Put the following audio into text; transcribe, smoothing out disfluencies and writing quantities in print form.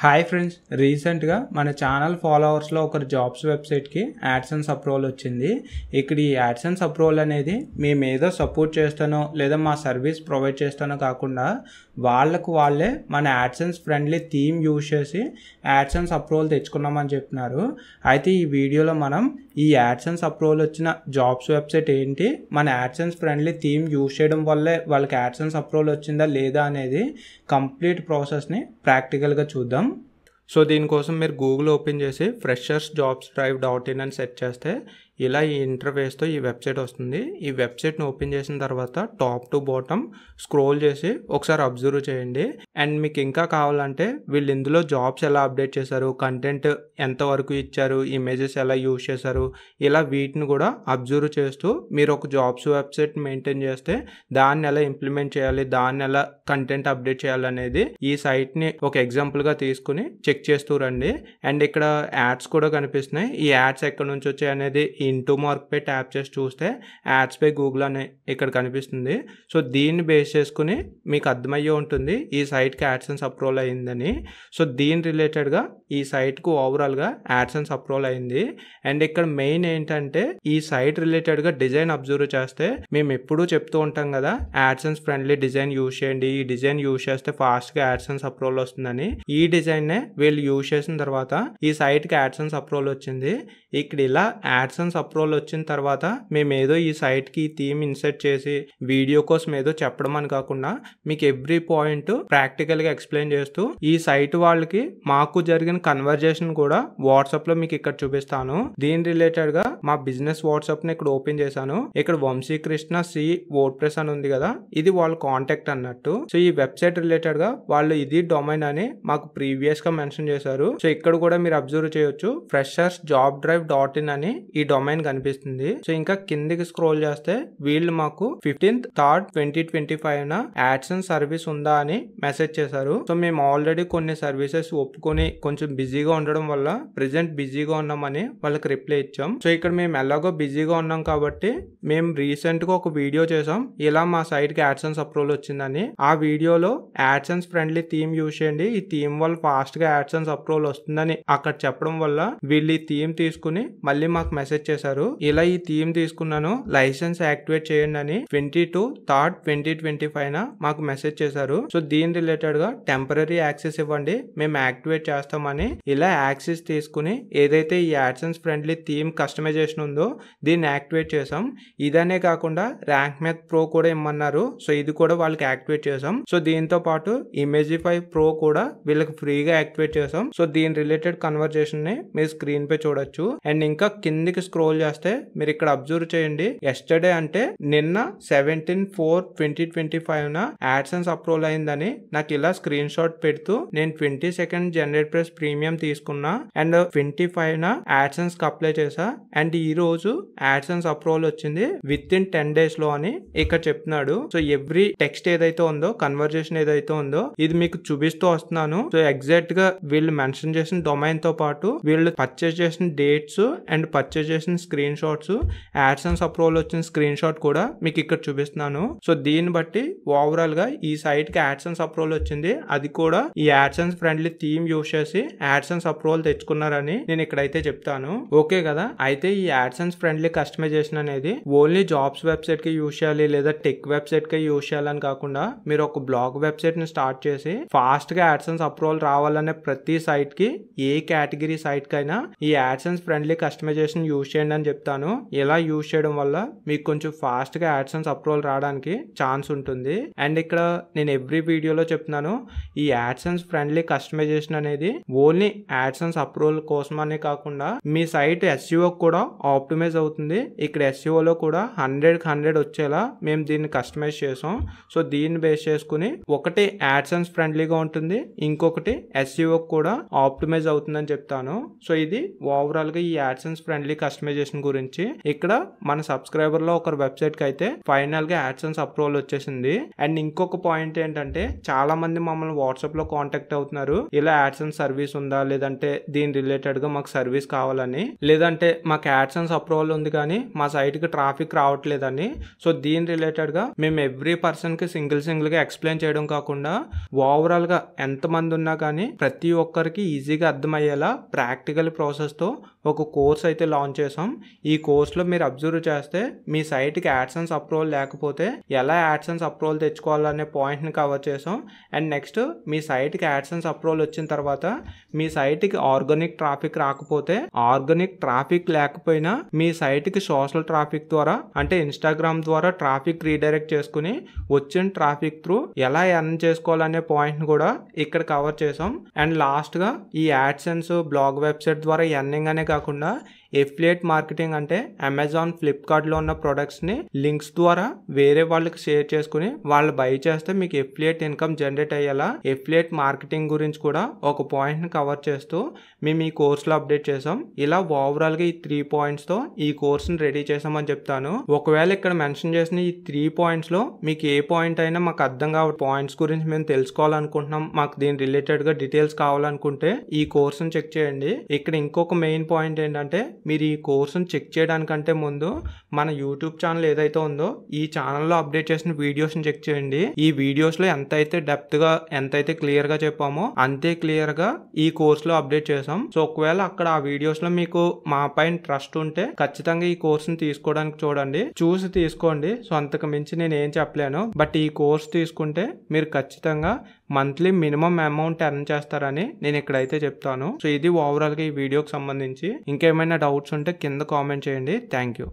Hi friends, రీసెంట్గా మన channel ఫాలోవర్స్లో ఒకరు జాబ్స్ వెబ్సైట్కి యాడ్సెన్స్ అప్రూవల్ వచ్చింది. ఇక్కడ ఈ యాడ్సెన్స్ అప్రూవల్ అనేది మేము ఏదో సపోర్ట్ చేస్తానో లేదా మా సర్వీస్ ప్రొవైడ్ చేస్తానో కాకుండా వాళ్ళే మన యాడ్సెన్స్ ఫ్రెండ్లీ థీమ్ యూజ్ చేసి యాడ్సెన్స్ అప్రూవల్ తెచ్చుకున్నామని చెప్తున్నారు. అయితే ఈ వీడియోలో మనం ఈ యాడ్సెన్స్ అప్రూవల్ వచ్చిన జాబ్స్ వెబ్సైట్ ఏంటి, మన యాడ్సెన్స్ ఫ్రెండ్లీ థీమ్ యూజ్ చేయడం వల్లే వాళ్ళకి యాడ్సెన్స్ అప్రూవల్ వచ్చిందా లేదా అనేది కంప్లీట్ ప్రాసెస్ని ప్రాక్టికల్గా చూద్దాం. సో దీనికోసం మీరు గూగుల్ ఓపెన్ చేసి freshersjobsdrive.in అని సెర్చ్ చేస్తే ఇలా ఈ ఇంటర్ఫేస్తో ఈ వెబ్సైట్ వస్తుంది. ఈ వెబ్సైట్ని ఓపెన్ చేసిన తర్వాత టాప్ టు బాటమ్ స్క్రోల్ చేసి ఒకసారి అబ్జర్వ్ చేయండి. అండ్ మీకు ఇంకా కావాలంటే వీళ్ళు ఇందులో జాబ్స్ ఎలా అప్డేట్ చేశారు, కంటెంట్ ఎంతవరకు ఇచ్చారు, ఇమేజెస్ ఎలా యూజ్ చేశారు, ఇలా వీటిని కూడా అబ్జర్వ్ చేస్తూ మీరు ఒక జాబ్స్ వెబ్సైట్ మెయింటైన్ చేస్తే దాన్ని ఎలా ఇంప్లిమెంట్ చేయాలి, దాన్ని ఎలా కంటెంట్ అప్డేట్ చేయాలనేది ఈ సైట్ని ఒక ఎగ్జాంపుల్గా తీసుకుని చెక్ చేస్తూ రండి. అండ్ ఇక్కడ యాడ్స్ కూడా కనిపిస్తున్నాయి. ఈ యాడ్స్ ఎక్కడి నుంచి వచ్చాయి అనేది ఇంటూ మార్క్ పై ట్యాప్ చేసి చూస్తే యాడ్స్ పై గూగుల్ అనే ఇక్కడ కనిపిస్తుంది. సో దీన్ని బేస్ చేసుకుని మీకు అర్థమయ్యే ఉంటుంది ఈ సైట్కి యాడ్సెన్స్ అప్రూవల్ అయిందని. సో దీని రిలేటెడ్గా ఈ సైట్కు ఓవరాల్గా యాడ్సెన్స్ అప్రూవల్ అయింది. అండ్ ఇక్కడ మెయిన్ ఏంటంటే ఈ సైట్ రిలేటెడ్గా డిజైన్ అబ్జర్వ్ చేస్తే మేము ఎప్పుడూ చెప్తూ ఉంటాం కదా, యాడ్సెన్స్ ఫ్రెండ్లీ డిజైన్ యూజ్ చేయండి, ఈ డిజైన్ యూజ్ చేస్తే ఫాస్ట్గా యాడ్సెన్స్ అప్రూవల్ వస్తుందని. ఈ డిజైన్నే వీళ్ళు యూజ్ చేసిన తర్వాత ఈ సైట్కి యాడ్సెన్స్ అప్రూవల్ వచ్చింది. ఇక్కడ ఇలా యాడ్సెన్స్ అప్రూవల్ వచ్చిన తర్వాత మేము ఏదో ఈ సైట్కి థీమ్ ఇన్సర్ట్ చేసి వీడియో కోసం ఏదో చెప్పడం అని కాకుండా మీకు ఎవ్రీ పాయింట్ ప్రాక్టికల్గా ఎక్స్ప్లెయిన్ చేస్తూ ఈ సైట్ వాళ్ళకి మాకు జరిగిన కన్వర్జేషన్ కూడా వాట్సాప్లో మీకు ఇక్కడ చూపిస్తాను. దీని రిలేటెడ్గా మా బిజినెస్ వాట్సాప్ని ఇక్కడ ఓపెన్ చేశాను. ఇక్కడ వంశీకృష్ణ సి వర్డ్ప్రెస్ అని ఉంది కదా, ఇది వాళ్ళ కాంటాక్ట్ అన్నట్టు. సో ఈ వెబ్సైట్ రిలేటెడ్గా వాళ్ళు ఇది డొమైన్ అని మాకు ప్రీవియస్గా మెన్షన్ చేశారు. సో ఇక్కడ కూడా మీరు అబ్జర్వ్ చేయొచ్చు freshersjobsdrive.in అని ఈ డొమైన్ కనిపిస్తుంది. సో ఇంకా కిందికి స్క్రోల్ చేస్తే వీళ్ళు మాకు 15th 3rd 2025 యాడ్సెన్స్ సర్వీస్ ఉందా అని మెసేజ్ చేశారు. సో మేము ఆల్రెడీ కొన్ని సర్వీసెస్ ఒప్పుకొని కొంచెం బిజీగా ఉండడం వల్ల ప్రెసెంట్ బిజీగా ఉన్నామని వాళ్ళకి రిప్లై ఇచ్చాం. సో ఇక్కడ మేము ఎలాగో బిజీగా ఉన్నాం కాబట్టి మేము రీసెంట్ గా ఒక వీడియో చేసాం, ఇలా మా సైట్ కి యాడ్సెన్స్ అప్రూవల్ వచ్చిందని. ఆ వీడియోలో యాడ్సెన్స్ ఫ్రెండ్లీ థీమ్ యూజ్ చేయండి, ఈ థీమ్ వల్ల ఫాస్ట్ గా యాడ్సెన్స్ అప్రూవల్ వస్తుందని అక్కడ చెప్పడం వల్ల వీళ్ళు ఈ థీమ్ తీసుకుని మళ్ళీ మాకు మెసేజ్ చేశారు. ఇలా ఈ థీమ్ తీసుకున్నాను, లైసెన్స్ యాక్టివేట్ చేయండి అని 22 3rd 2025 మాకు మెసేజ్ చేశారు. సో దీని రిలేటెడ్ గా టెంపరరీ యాక్సెస్ ఇవ్వండి, మేము యాక్టివేట్ చేస్తామని ఇలా యాక్సెస్ తీసుకుని ఏదైతే ఈ యాడ్సెన్స్ ఫ్రెండ్లీ థీమ్ కస్టమైజేషన్ ఉందో దీన్ని యాక్టివేట్ చేసాం. ఇదనే కాకుండా ర్యాంక్ మ్యాథ్ ప్రో కూడా ఇమ్మన్నారు. సో ఇది కూడా వాళ్ళకి యాక్టివేట్ చేసాం. సో దీంతో పాటు ఇమేజిఫై ప్రో కూడా వీళ్ళకి ఫ్రీగా యాక్టివేట్ చేసాం. సో దీని రిలేటెడ్ కన్వర్జేషన్ ని మీరు స్క్రీన్ పై చూడొచ్చు. అండ్ ఇంకా కిందికి స్క్రోల్ చేస్తే మీరు ఇక్కడ అబ్జర్వ్ చేయండి, ఎస్టర్డే అంటే నిన్న 17/4/2025 యాడ్సెన్స్ అప్రూవల్ అయిందని నాకు ఇలా స్క్రీన్ షాట్ పెడుతూ నేను 22nd జనరేట్ ప్రెస్ ప్రీమియం తీసుకున్నా అండ్ 25 యాడ్సెన్స్ కి అప్లై చేసా అండ్ ఈ రోజు యాడ్సెన్స్ అప్రూవల్ వచ్చింది విత్ ఇన్ 10 days లో అని ఇక్కడ చెప్తున్నాడు. సో ఎవ్రీ టెక్స్ట్ ఏదైతే ఉందో, కన్వర్జేషన్ ఏదైతే ఉందో ఇది మీకు చూపిస్తూ వస్తున్నాను. సో ఎగ్జాక్ట్ గా వీళ్ళు మెన్షన్ చేసిన డొమైన్ తో పాటు వీళ్ళు పర్చేస్ చేసిన డేట్స్ అండ్ పర్చేస్ చేసిన స్క్రీన్ షాట్స్, యాడ్సెన్స్ అప్రూవల్ వచ్చిన స్క్రీన్ షాట్ కూడా మీకు ఇక్కడ చూపిస్తున్నాను. సో దీన్ని బట్టి ఓవరాల్ గా ఈ సైట్ కి యాడ్సెన్స్ అప్రూవల్ వచ్చింది, అది కూడా ఈ యాడ్సెన్స్ ఫ్రెండ్లీ థీమ్ యూజ్ చేసి యాడ్సెన్స్ అప్రూవల్ తెచ్చుకున్నారని నేను ఇక్కడైతే చెప్తాను. ఓకే కదా, అయితే ఈ యాడ్సెన్స్ ఫ్రెండ్లీ కస్టమైజేషన్ అనేది ఓన్లీ జాబ్స్ వెబ్సైట్ కి యూజ్ చేయాలి లేదా టెక్ వెబ్సైట్ కి యూజ్ చేయాలని కాకుండా మీరు ఒక బ్లాగ్ వెబ్సైట్ ని స్టార్ట్ చేసి ఫాస్ట్ గా యాడ్సెన్స్ అప్రూవల్ రావాలనే ప్రతి సైట్ కి, ఏ కేటగిరీ సైట్ కైనా ఈ యాడ్సెన్స్ ఫ్రెండ్లీ కస్టమైజేషన్ యూజ్ చేయండి అని చెప్తాను. ఇలా యూజ్ చేయడం వల్ల మీకు కొంచెం ఫాస్ట్ గా యాడ్సెన్స్ అప్రూవల్ రావడానికి ఛాన్స్ ఉంటుంది. అండ్ ఇక్కడ నేను ఎవ్రీ వీడియోలో చెప్తున్నాను, ఈ యాడ్సెన్స్ ఫ్రెండ్లీ కస్టమైజేషన్ అనేది ఓన్లీ యాడ్సెన్స్ అప్రూవల్ కోసం అనే కాకుండా మీ సైట్ SEO కూడా ఆప్టిమైజ్ అవుతుంది. ఇక్కడ SEO లో కూడా 100 వచ్చేలా మేము దీన్ని కస్టమైజ్ చేసాం. సో దీన్ని బేస్ చేసుకుని ఒకటి యాడ్సెన్స్ ఫ్రెండ్లీగా ఉంటుంది, ఇంకొకటి SEO కూడా ఆప్టిమైజ్ అవుతుందని చెప్తాను. సో ఇది ఓవరాల్ గా ఈ యాడ్సెన్స్ ఫ్రెండ్లీ కస్టమైజ్ కస్టమైజేషన్ గురించి. ఇక్కడ మన సబ్స్క్రైబర్ లో ఒకరి వెబ్సైట్ కి అయితే ఫైనల్ గా యాడ్సెన్స్ అప్రూవల్ వచ్చేసింది. అండ్ ఇంకొక పాయింట్ ఏంటంటే చాలా మంది మమ్మల్ని వాట్సాప్ లో కాంటాక్ట్ అవుతున్నారు, ఇలా యాడ్సెన్స్ సర్వీస్ ఉందా, లేదంటే దీని రిలేటెడ్ గా మాకు సర్వీస్ కావాలని, లేదంటే మాకు యాడ్సెన్స్ అప్రూవల్ ఉంది కానీ మా సైట్ కి ట్రాఫిక్ రావట్లేదని. సో దీని రిలేటెడ్ గా మేము ఎవ్రీ పర్సన్ కి సింగిల్ గా ఎక్స్ప్లెయిన్ చేయడం కాకుండా ఓవరాల్ గా ఎంత మంది ఉన్నా కానీ ప్రతి ఒక్కరికి ఈజీగా అర్థమయ్యేలా ప్రాక్టికల్ ప్రాసెస్ తో ఒక కోర్స్ అయితే లాంచ్ చేసాం. ఈ కోర్సులో మీరు అబ్జర్వ్ చేస్తే మీ సైట్కి యాడ్సెన్స్ అప్రూవల్ లేకపోతే ఎలా యాడ్సెన్స్ అప్రూవల్ తెచ్చుకోవాలనే పాయింట్ని కవర్ చేసాం. అండ్ నెక్స్ట్ మీ సైట్కి యాడ్సెన్స్ అప్రూవల్ వచ్చిన తర్వాత మీ సైట్కి ఆర్గానిక్ ట్రాఫిక్ రాకపోతే, ఆర్గానిక్ ట్రాఫిక్ లేకపోయినా మీ సైట్కి సోషల్ ట్రాఫిక్ ద్వారా అంటే ఇన్స్టాగ్రామ్ ద్వారా ట్రాఫిక్ రీడైరెక్ట్ చేసుకుని వచ్చిన ట్రాఫిక్ త్రూ ఎలా ఎర్న్ చేసుకోవాలనే పాయింట్ని కూడా ఇక్కడ కవర్ చేసాం. అండ్ లాస్ట్గా ఈ యాడ్సెన్స్ బ్లాగ్ వెబ్సైట్ ద్వారా ఎర్నింగ్ అనే కాకుండా ఎఫిలియేట్ మార్కెటింగ్ అంటే అమెజాన్, ఫ్లిప్కార్ట్లో ఉన్న ప్రొడక్ట్స్ని లింక్స్ ద్వారా వేరే వాళ్ళకి షేర్ చేసుకుని వాళ్ళు బై చేస్తే మీకు ఎఫిలియేట్ ఇన్కమ్ జనరేట్ అయ్యేలా ఎఫిలియేట్ మార్కెటింగ్ గురించి కూడా ఒక పాయింట్ని కవర్ చేస్తూ మేము ఈ కోర్సులో అప్డేట్ చేసాం. ఇలా ఓవరాల్గా ఈ 3 పాయింట్స్తో ఈ కోర్స్ని రెడీ చేసామని చెప్తాను. ఒకవేళ ఇక్కడ మెన్షన్ చేసిన ఈ 3 పాయింట్స్లో మీకు ఏ పాయింట్ అయినా మాకు అర్థం కావ పాయింట్స్ గురించి మేము తెలుసుకోవాలనుకుంటున్నాం, మాకు దీని రిలేటెడ్గా డీటెయిల్స్ కావాలనుకుంటే ఈ కోర్సును చెక్ చేయండి. ఇక్కడ ఇంకొక మెయిన్ పాయింట్ ఏంటంటే మీరు ఈ కోర్సును చెక్ చేయడానికంటే ముందు మన యూట్యూబ్ ఛానల్ ఏదైతే ఉందో ఈ ఛానల్లో అప్డేట్ చేసిన వీడియోస్ని చెక్ చేయండి. ఈ వీడియోస్లో ఎంతైతే డెప్త్గా ఎంతైతే క్లియర్గా చెప్పామో అంతే క్లియర్గా ఈ కోర్సులో అప్డేట్ చేసాం. సో ఒకవేళ అక్కడ ఆ వీడియోస్లో మీకు మా పైన ట్రస్ట్ ఉంటే ఖచ్చితంగా ఈ కోర్సుని తీసుకోవడానికి చూడండి, చూసి తీసుకోండి. సో అంతకు మించి నేను ఏం చెప్పలేను. బట్ ఈ కోర్స్ తీసుకుంటే మీరు ఖచ్చితంగా మంత్లీ మినిమం అమౌంట్ ఎర్న్ చేస్తారని నేను ఇక్కడైతే చెప్తాను. సో ఇది ఓవరాల్గా ఈ వీడియోకి సంబంధించి. ఇంకేమైనా డౌట్స్ ఉంటే కింద కామెంట్ చేయండి. Thank you.